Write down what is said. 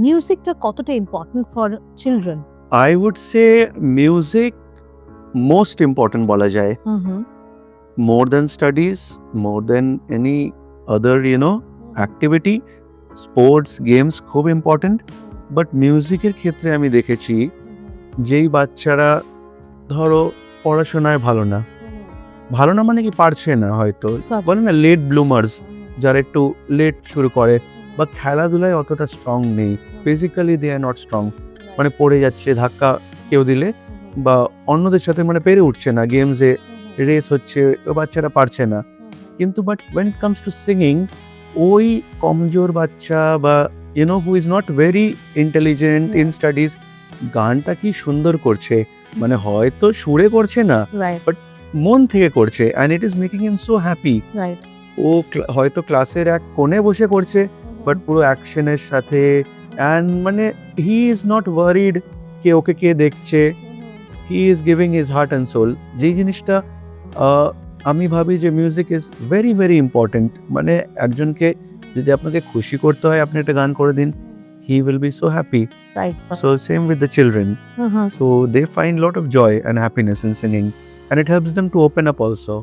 মিউজিকটা কতটা important for children? I would say music most important বলা যায়, more than studies, more than any other activity. Sports games খুব important, but মিউজিকের ক্ষেত্রে আমি দেখেছি যেই বাচ্চারা ধরো পড়াশোনায় ভালো না মানে কি পারছে না, হয়তো বলে না লেট ব্লুমার্স, যারা একটু লেট শুরু করে বা খেলাধুলায় অতটা স্ট্রং নেই, physically they are not strong, মানে পড়ে যাচ্ছে ধাক্কা কেউ দিলে বা অন্যদের সাথে মানে পেরে উঠছে না, গেমসে রেস হচ্ছে, বাচ্চারা পারছে না। কিন্তু but when it comes to singing, ওই কমজোর বাচ্চা বা who is not very intelligent in studies, গানটা কি সুন্দর করছে, মানে হয়তো সুরে করছে না, বাট মন থেকে করছে, and it is making him so happy. ও হয়তো ক্লাসের এক কোণে বসে করছে, বাট পুরো অ্যাকশনের সাথে, অ্যান্ড মানে হি ইজ নট ওয়ারিড কে ওকে কে দেখছে, he is giving his heart and soul. যেই জিনিসটা আমি ভাবি যে music is very very important. মানে একজনকে যদি আপনাকে খুশি করতে হয়, আপনি একটা গান করে দিন, he will be so happy. So same with the children. So they find lot of joy and happiness in singing, and it helps them to open up also.